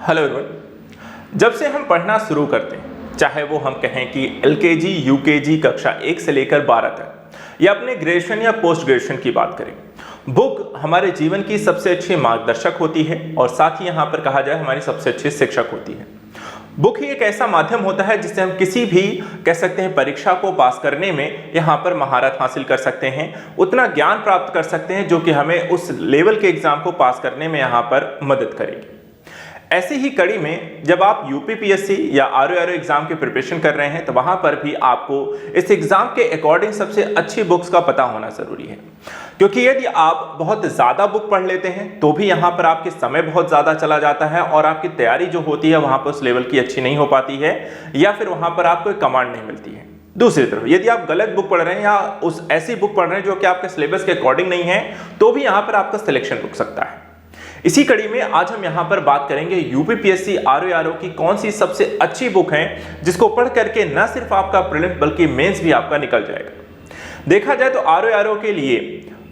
Hello everyone. जब से हम पढ़ना शुरू करते हैं, चाहे वो हम कहें कि एलकेजी, यूकेजी कक्षा 1 से लेकर 12 तक, या अपने ग्रेजुएशन या पोस्ट ग्रेजुएशन की बात करें, बुक हमारे जीवन की सबसे अच्छी मार्गदर्शक होती है और साथ ही यहाँ पर कहा जाए हमारी सबसे अच्छी शिक्षक होती है। बुक ही एक ऐसा माध्यम होता है जिससे हम किसी भी कह सकते हैं परीक्षा को पास करने में यहाँ पर महारत हासिल कर सकते हैं, उतना ज्ञान प्राप्त कर सकते हैं जो कि हमें उस लेवल के एग्जाम को पास करने में यहाँ पर मदद करेगी। ऐसी ही कड़ी में जब आप यूपीपीएससी या आरओआरओ एग्जाम की प्रिपरेशन कर रहे हैं तो वहां पर भी आपको इस एग्जाम के अकॉर्डिंग सबसे अच्छी बुक्स का पता होना जरूरी है, क्योंकि यदि आप बहुत ज्यादा बुक पढ़ लेते हैं तो भी यहां पर आपके समय बहुत ज्यादा चला जाता है और आपकी तैयारी जो होती है वहां पर उस लेवल की अच्छी नहीं हो पाती है या फिर वहां पर आपको कमांड नहीं मिलती है। दूसरी तरफ यदि आप गलत बुक पढ़ रहे हैं या उस ऐसी बुक पढ़ रहे हैं जो कि आपके सिलेबस के अकॉर्डिंग नहीं है तो भी यहां पर आपका सिलेक्शन रुक सकता है। इसी कड़ी में आज हम यहां पर बात करेंगे यूपीपीएससी आरओआरओ की कौन सी सबसे अच्छी बुक है जिसको पढ़ करके न सिर्फ आपका प्रीलिम्स बल्कि मेंस भी आपका निकल जाएगा। देखा जाए तो आरओआरओ के लिए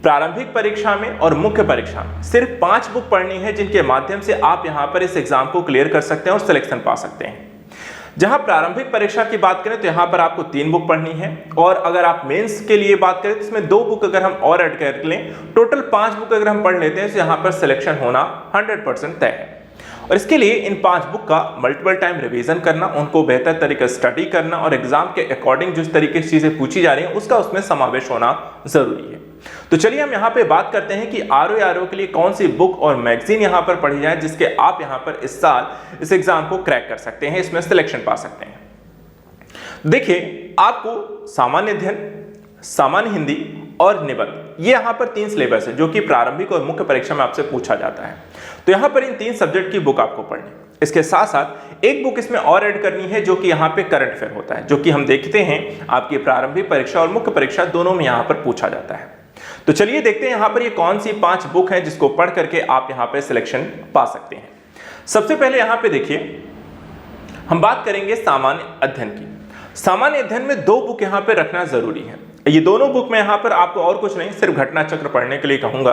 प्रारंभिक परीक्षा में और मुख्य परीक्षा में सिर्फ 5 बुक पढ़नी है जिनके माध्यम से आप यहां पर इस एग्जाम को क्लियर कर सकते हैं और सिलेक्शन पा सकते हैं। जहां प्रारंभिक परीक्षा की बात करें तो यहां पर आपको 3 बुक पढ़नी है और अगर आप मेंस के लिए बात करें तो इसमें 2 बुक अगर हम और ऐड कर लें, टोटल 5 बुक अगर हम पढ़ लेते हैं तो यहां पर सिलेक्शन होना 100% तय है। और इसके लिए इन 5 बुक का मल्टीपल टाइम रिवीजन करना, उनको बेहतर तरीके से स्टडी करना और एग्जाम के अकॉर्डिंग जिस तरीके से चीजें पूछी जा रही हैं उसका उसमें समावेश होना जरूरी है। तो चलिए हम यहाँ पे बात करते हैं कि आरओआरओ के लिए कौन सी बुक और मैगजीन यहाँ पर पढ़ी जाए जिसके आप यहाँ पर इस साल इस एग्जाम को क्रैक कर सकते हैं, इसमें सिलेक्शन पा सकते हैं। देखिए, आपको सामान्य अध्ययन, सामान्य हिंदी और निबंध, ये यहाँ पर 3 सिलेबस है जो कि प्रारंभिक और मुख्य परीक्षा में आपसे पूछा जाता है। तो यहाँ पर इन 3 सब्जेक्ट की बुक आपको पढ़नी। इसके साथ साथ एक बुक इसमें और ऐड करनी है जो कि यहाँ पे करंट अफेयर होता है, जो कि हम देखते हैं आपकी प्रारंभिक परीक्षा और मुख्य परीक्षा दोनों में यहाँ पर पूछा जाता है। तो चलिए देखते हैं यहाँ पर ये कौन सी 5 बुक हैं जिसको पढ़ करके आप यहाँ पे सिलेक्शन पा सकते हैं। सबसे पहले यहाँ पे देखिए, हम बात करेंगे सामान्य अध्ययन की। सामान्य अध्ययन में 2 बुक यहाँ पे रखना जरूरी है। ये दोनों बुक में यहाँ पर आपको और कुछ नहीं, सिर्फ घटना चक्र पढ़ने के लिए कहूंगा,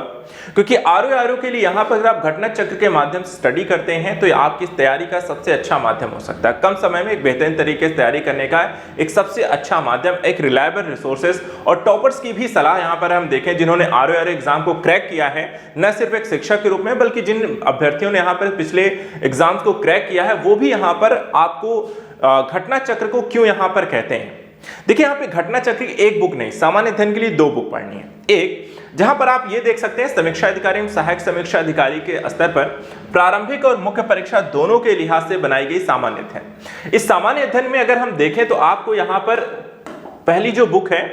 क्योंकि आरओआरओ के लिए यहाँ पर अगर आप घटना चक्र के माध्यम से स्टडी करते हैं तो ये आपकी तैयारी का सबसे अच्छा माध्यम हो सकता है। कम समय में एक बेहतरीन तरीके से तैयारी करने का एक सबसे अच्छा माध्यम, एक रिलायबल रिसोर्सेज और टॉपर्स की भी सलाह यहाँ पर हम देखें जिन्होंने आरओआरओ एग्जाम को क्रैक किया है, न सिर्फ एक शिक्षक के रूप में बल्कि जिन अभ्यर्थियों ने यहाँ पर पिछले एग्जाम्स को क्रैक किया है वो भी यहाँ पर आपको घटना चक्र को क्यों यहाँ पर कहते हैं। देखिए, यहाँ पे घटना चक्र की एक बुक नहीं, सामान्य अध्ययन के लिए 2 बुक पढ़नी है। एक जहां पर आप ये देख सकते हैं समीक्षा अधिकारी एवं सहायक समीक्षा अधिकारी के स्तर पर प्रारंभिक और मुख्य परीक्षा दोनों के लिहाज से बनाई गई सामान्य अध्ययन। इस सामान्य अध्ययन में अगर हम देखें तो आपको यहाँ पर पहली जो बुक है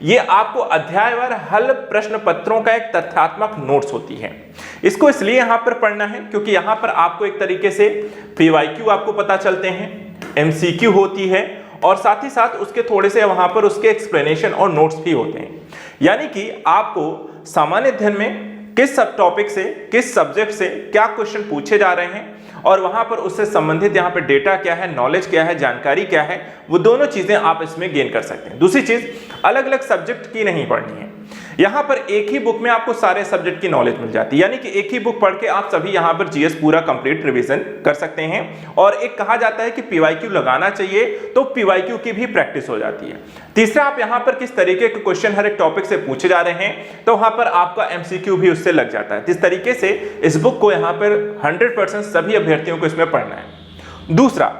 ये आपको अध्यायवार हल प्रश्न पत्रों का एक तथ्यात्मक नोट्स होती है। इसको इसलिए यहाँ पर पढ़ना है क्योंकि यहाँ पर आपको एक तरीके से पीवाईक्यू आपको पता चलते हैं, एमसीक्यू होती है और साथ ही साथ उसके थोड़े से वहां पर उसके एक्सप्लेनेशन और नोट्स भी होते हैं। यानी कि आपको सामान्य अध्ययन में किस सब टॉपिक से, किस सब्जेक्ट से क्या क्वेश्चन पूछे जा रहे हैं और वहां पर उससे संबंधित यहाँ पे डेटा क्या है, नॉलेज क्या है, जानकारी क्या है, वो दोनों चीजें आप इसमें गेन कर सकते हैं। दूसरी चीज, अलग अलग सब्जेक्ट की नहीं पढ़नी है। यहाँ पर एक ही बुक में आपको सारे सब्जेक्ट की नॉलेज मिल जाती है, यानी कि एक ही बुक पढ़ के आप सभी यहाँ पर जीएस पूरा कंप्लीट रिवीजन कर सकते हैं। और एक कहा जाता है कि पीवाईक्यू लगाना चाहिए तो पीवाईक्यू की भी प्रैक्टिस हो जाती है। तीसरा, आप यहाँ पर किस तरीके के क्वेश्चन हर एक टॉपिक से पूछे जा रहे हैं तो वहां पर आपका एमसीक्यू भी उससे लग जाता है। इस तरीके से इस बुक को यहाँ पर 100% सभी अभ्यर्थियों को इसमें पढ़ना है। दूसरा,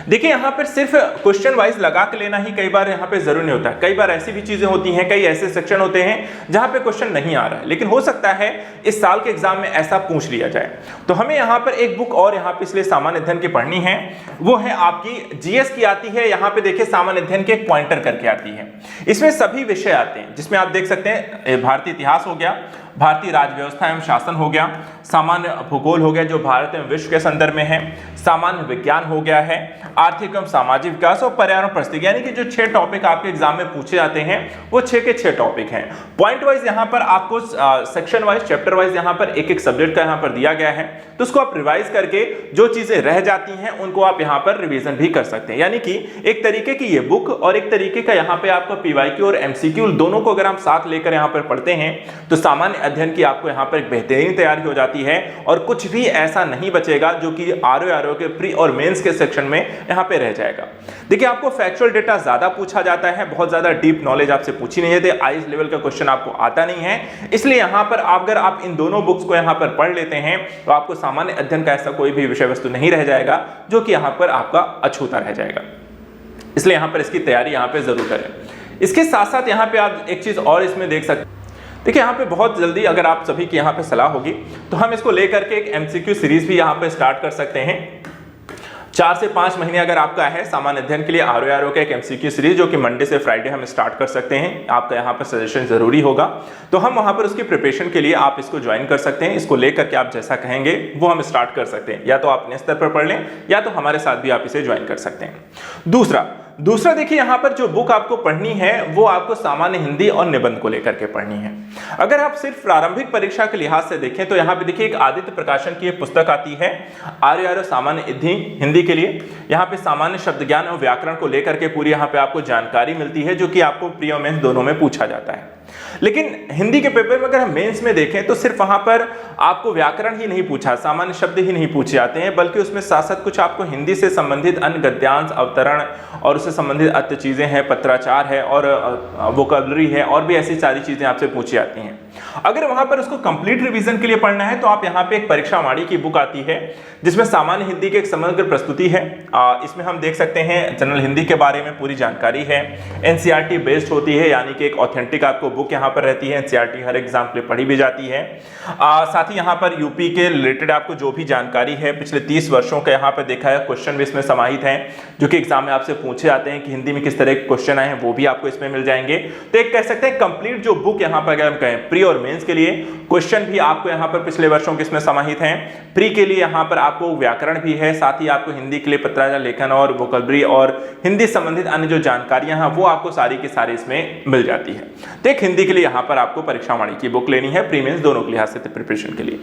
देखिए, यहाँ पर सिर्फ क्वेश्चन वाइज लगा के लेना ही कई बार यहाँ पे जरूरी नहीं होता है। कई बार ऐसी भी चीजें होती हैं, कई ऐसे सेक्शन होते हैं जहाँ पे क्वेश्चन नहीं आ रहा है, लेकिन हो सकता है इस साल के एग्जाम में ऐसा पूछ लिया जाए। तो हमें यहाँ पर एक बुक और यहाँ पे इसलिए सामान्य अध्ययन की पढ़नी है, वो है आपकी जीएस की आती है। यहाँ पे देखिए सामान्य अध्ययन के एक पॉइंटर करके आती है, इसमें सभी विषय आते हैं जिसमें आप देख सकते हैं भारतीय इतिहास हो गया, भारतीय राज्य व्यवस्था एवं शासन हो गया, सामान्य भूगोल हो गया जो भारत एवं विश्व के संदर्भ में है, सामान्य विज्ञान हो गया है, आर्थिक एवं सामाजिक विकास और पर्यावरण परिस्थिति, यानी कि जो 6 टॉपिक आपके एग्जाम में पूछे जाते हैं वो 6 के 6 टॉपिक हैं। पॉइंट वाइज यहाँ पर आपको सेक्शन वाइज, चैप्टर वाइज यहाँ पर एक एक सब्जेक्ट का यहाँ पर दिया गया है, तो उसको आप रिवाइज करके जो चीजें रह जाती हैं उनको आप यहाँ पर रिवीजन भी कर सकते हैं। यानी कि एक तरीके की ये बुक और एक तरीके का यहाँ पे आपको पीवाईक्यू और एमसीक्यू दोनों को अगर हम साथ लेकर यहाँ पर पढ़ते हैं तो सामान्य अध्ययन की आपको यहाँ पर एक बेहतरीन तैयारी हो जाती है और कुछ भी ऐसा नहीं बचेगा जो कि आरओ के प्री और मेंस के सेक्शन में यहाँ पे रह जाएगा। देखिए आपको फैक्चुअल डेटा ज्यादा पूछा जाता है, बहुत ज्यादा डीप नॉलेज आपसे पूछी नहीं जाती, आईज लेवल का क्वेश्चन आपको आता नहीं है। इसलिए यहाँ पर अगर आप इन दोनों बुक्स को यहाँ पर पढ़ लेते हैं तो आपको सामान्य अध्ययन का ऐसा कोई भी विषय वस्तु नहीं रह जाएगा जो कि यहाँ पर आपका अछूता रह जाएगा। इसलिए यहाँ पर इसकी तैयारी यहाँ पे जरूर करें। इसके साथ साथ यहाँ पे आप एक चीज और इसमें देख सकते हैं। देखिए यहाँ पे बहुत जल्दी अगर आप सभी की यहाँ पे सलाह होगी तो हम इसको लेकर के एक एमसीक्यू सीरीज भी यहाँ पे स्टार्ट कर सकते हैं। 4 से 5 महीने अगर आपका है सामान्य अध्ययन के लिए आरओ का एक एमसीक्यू सीरीज जो कि मंडे से फ्राइडे हम स्टार्ट कर सकते हैं। आपका यहाँ पर सजेशन जरूरी होगा तो हम वहां पर उसकी प्रिपरेशन के लिए आप इसको ज्वाइन कर सकते हैं। इसको लेकर के आप जैसा कहेंगे वो हम स्टार्ट कर सकते हैं, या तो आप अपने स्तर पर पढ़ लें या तो हमारे साथ भी आप इसे ज्वाइन कर सकते हैं। दूसरा देखिए यहाँ पर जो बुक आपको पढ़नी है वो आपको सामान्य हिंदी और निबंध को लेकर के पढ़नी है। अगर आप सिर्फ प्रारंभिक परीक्षा के लिहाज से देखें तो यहाँ पे देखिए एक आदित्य प्रकाशन की पुस्तक आती है आर्य सामान्य हिंदी के लिए। यहाँ पे सामान्य शब्द ज्ञान और व्याकरण को लेकर के पूरी यहाँ पे आपको जानकारी मिलती है जो कि आपको प्री और मेंस दोनों में पूछा जाता है। लेकिन हिंदी के पेपर में अगर हम मेंस में देखें तो सिर्फ वहां पर आपको व्याकरण ही नहीं पूछा, सामान्य शब्द ही नहीं पूछे जाते हैं, बल्कि उसमें साथ साथ कुछ आपको हिंदी से संबंधित अन्य गद्यांश, अवतरण और उससे संबंधित अन्य चीजें हैं, पत्राचार है और वोकैबुलरी है और भी ऐसी सारी चीजें आपसे पूछी जाती हैं। अगर वहां पर उसको कंप्लीट रिवीजन के लिए पढ़ना है तो आप यहाँ पे एक परीक्षा वाणी की बुक आती है जिसमें सामान्य हिंदी की एक समग्र प्रस्तुति है। इसमें हम देख सकते हैं जनरल हिंदी के बारे में पूरी जानकारी है, एनसीईआरटी बेस्ड होती है, यानी कि एक ऑथेंटिक आपको बुक यहाँ पर रहती है। एनसीईआरटी हर एग्जाम के लिए पढ़ी भी जाती है। साथ ही यहाँ पर यूपी के रिलेटेड आपको जो भी जानकारी है पिछले 30 वर्षों का यहाँ पर देखा है, क्वेश्चन भी इसमें समाहित हैं जो कि एग्जाम में आपसे पूछे जाते हैं कि हिंदी में किस तरह के क्वेश्चन आए हैं, वो भी आपको इसमें मिल जाएंगे। तो एक कह सकते हैं कंप्लीट जो बुक यहाँ पर अगर हम कहें प्री और मेंस के लिए क्वेश्चन भी आपको यहाँ पर पिछले वर्षों के इसमें समाहित हैं। प्री के लिए यहाँ पर आपको व्याकरण भी है, साथ ही आपको हिंदी के लिए पत्राचार, लेखन और वोकैबुलरी और हिंदी संबंधित अन्य जो जानकारियां हैं वो आपको सारी की सारी इसमें मिल जाती है। तो एक हिंदी के लिए यहाँ पर आपको परीक्षा वाणी की बुक लेनी है, प्री मेंस दोनों के लिहाज से प्रिपरेशन के लिए।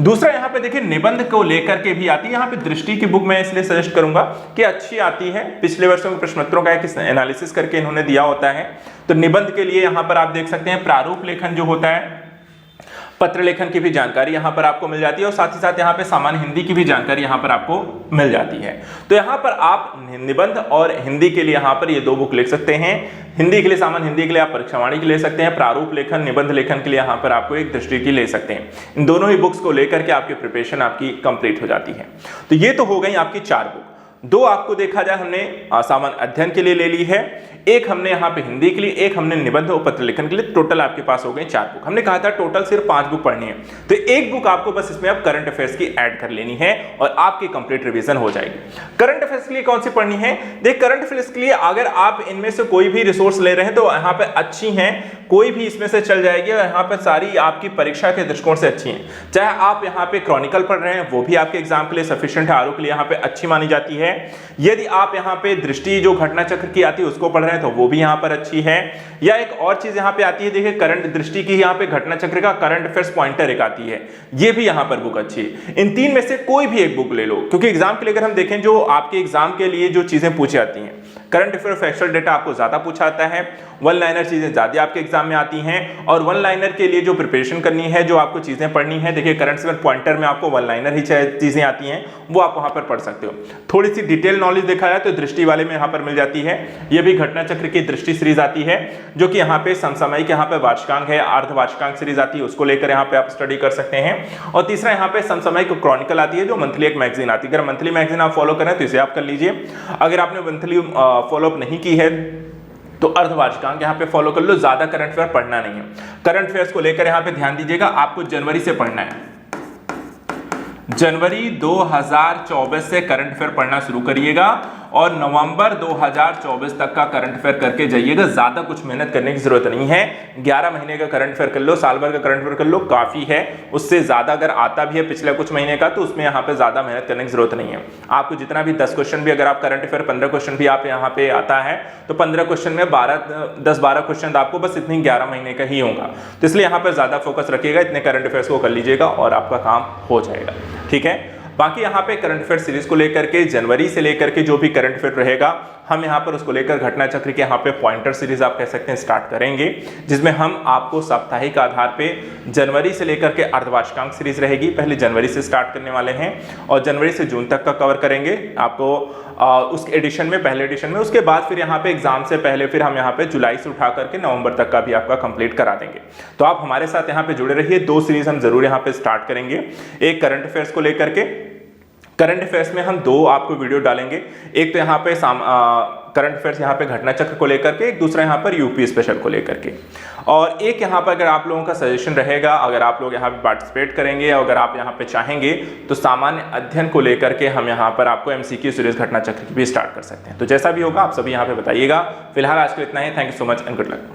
दूसरा यहाँ पे देखिए निबंध को लेकर के भी आती है। यहाँ पे दृष्टि की बुक मैं इसलिए सजेस्ट करूंगा कि अच्छी आती है, पिछले वर्षों के प्रश्नोत्तरों का एक एनालिसिस करके इन्होंने दिया होता है। तो निबंध के लिए यहाँ पर आप देख सकते हैं प्रारूप लेखन जो होता है, पत्र लेखन की भी जानकारी यहाँ पर आपको मिल जाती है और साथ ही साथ यहाँ पे सामान्य हिंदी की भी जानकारी यहाँ पर आपको मिल जाती है। तो यहाँ पर आप निबंध और हिंदी के लिए यहाँ पर ये 2 बुक ले सकते हैं। हिंदी के लिए सामान्य हिंदी के लिए आप परीक्षा वाणी की ले सकते हैं, प्रारूप लेखन निबंध लेखन के लिए यहाँ पर आपको एक दृष्टि की ले सकते हैं। इन दोनों ही बुक्स को लेकर के आपकी प्रिपरेशन आपकी कंप्लीट हो जाती है। तो ये तो हो गई आपकी 4 बुक। 2 आपको देखा जाए हमने सामान्य अध्ययन के लिए ले ली है, एक हमने यहाँ पे हिंदी के लिए, एक हमने निबंध और पत्र लेखन के लिए। टोटल आपके पास हो गए 4 बुक। हमने कहा था टोटल सिर्फ 5 बुक पढ़नी है, तो एक बुक आपको बस इसमें अब करंट अफेयर्स की ऐड कर लेनी है और आपकी कंप्लीट रिवीजन हो जाएगी। करंट अफेयर्स के लिए कौन सी पढ़नी है? देख, करंट अफेयर्स के लिए अगर आप इनमें से कोई भी रिसोर्स ले रहे हैं तो यहाँ पे अच्छी हैं, कोई भी इसमें से चल जाएगी और यहाँ पर सारी आपकी परीक्षा के दृष्टिकोण से अच्छी हैं। चाहे आप यहाँ पे क्रॉनिकल पढ़ रहे हैं वो भी आपके एग्जाम के लिए सफिशिएंट है, आरओ के लिए यहाँ पे अच्छी मानी जाती है। यदि आप यहाँ पे दृष्टि जो घटना चक्र की आती है उसको पढ़ रहे हैं तो वो भी यहाँ पर अच्छी है। या एक और चीज यहाँ पे आती है, देखिए करंट दृष्टि की यहाँ पे घटना चक्र का करंट अफेयर्स पॉइंटर एक आती है, ये भी यहाँ पर बुक अच्छी है। इन 3 में से कोई भी एक बुक ले लो, क्योंकि एग्जाम के लिए अगर हम देखें जो आपके एग्जाम के लिए जो चीजें पूछी जाती हैं, करंट अफेयर फैक्चुअल डेटा आपको ज्यादा पूछा जाता है, वन लाइनर चीजें ज्यादा आपके एग्जाम में आती हैं और वन लाइनर के लिए जो प्रिपरेशन करनी है, जो आपको चीजें पढ़नी है, देखिए करंट अफेयर पॉइंटर में आपको वन लाइनर ही चीजें आती हैं, वो आप वहां पर पढ़ सकते हो। थोड़ी सी डिटेल नॉलेज देखा जाए तो दृष्टि वाले में यहाँ पर मिल जाती है। ये भी घटना चक्र की दृष्टि सीरीज आती है जो कि यहाँ पे समसामयिक यहाँ पे वार्षिकांक है, अर्धवार्षिकांक सीरीज आती है, उसको लेकर यहाँ पे आप स्टडी कर सकते हैं। और तीसरा यहाँ पे समसामयिक क्रॉनिकल आती है जो मंथली एक मैगजीन आती है। अगर मंथली मैगजीन आप फॉलो करें तो इसे आप कर लीजिए। अगर आपने मंथली फॉलो अप नहीं की है तो अर्धवार्षिकांक यहाँ पे फॉलो कर लो, ज्यादा करंट अफेयर पढ़ना नहीं है। करंट अफेयर्स को लेकर यहाँ पे ध्यान दीजिएगा, आपको जनवरी से पढ़ना है। जनवरी 2024 से करंट अफेयर पढ़ना शुरू करिएगा और नवंबर 2024 तक का करंट अफेयर करके जाइएगा। ज्यादा कुछ मेहनत करने की जरूरत नहीं है, 11 महीने का करंट अफेयर कर लो, साल भर का करंट अफेयर कर लो, काफी है। उससे ज्यादा अगर आता भी है पिछले कुछ महीने का तो उसमें यहाँ पे ज्यादा मेहनत करने की जरूरत नहीं है। आपको जितना भी 10 क्वेश्चन भी अगर आप करंट अफेयर 15 क्वेश्चन भी आप यहाँ पे आता है तो 15 क्वेश्चन में 10-12 क्वेश्चन आपको बस इतनी 11 महीने का ही होगा। तो इसलिए यहाँ पर ज्यादा फोकस रखिएगा, इतने करंट अफेयर्स को कर लीजिएगा और आपका काम हो जाएगा। ठीक है, बाकी यहाँ पे करंट अफेयर सीरीज को लेकर के जनवरी से लेकर के जो भी करंट अफेयर रहेगा हम यहाँ पर उसको लेकर घटना चक्र के यहाँ पे पॉइंटर सीरीज आप कह सकते हैं स्टार्ट करेंगे, जिसमें हम आपको साप्ताहिक आधार पे जनवरी से लेकर के अर्धवार्षिकांक सीरीज रहेगी। पहले जनवरी से स्टार्ट करने वाले हैं और जनवरी से जून तक का कवर करेंगे आपको उस एडिशन में, पहले एडिशन में। उसके बाद फिर यहाँ पे एग्जाम से पहले फिर हम यहाँ पे जुलाई से उठा करके नवंबर तक का भी आपका कंप्लीट करा देंगे। तो आप हमारे साथ यहाँ पे जुड़े रहिए। 2 सीरीज हम जरूर यहाँ पे स्टार्ट करेंगे, एक करंट अफेयर्स को लेकर के। करंट अफेयर्स में हम 2 आपको वीडियो डालेंगे, एक तो यहाँ पे करंट अफेयर्स यहाँ पे घटना चक्र को लेकर के, एक दूसरा यहाँ पर यूपी स्पेशल को लेकर के, और एक यहाँ पर अगर आप लोगों का सजेशन रहेगा, अगर आप लोग यहाँ पे पार्टिसिपेट करेंगे, अगर आप यहाँ पे चाहेंगे तो सामान्य अध्ययन को लेकर के हम यहाँ पर आपको एमसीक्यू सीरीज घटना चक्र भी स्टार्ट कर सकते हैं। तो जैसा भी होगा आप सभी यहाँ पे बताइएगा। फिलहाल आज के लिए इतना ही। Thank you so much and good luck.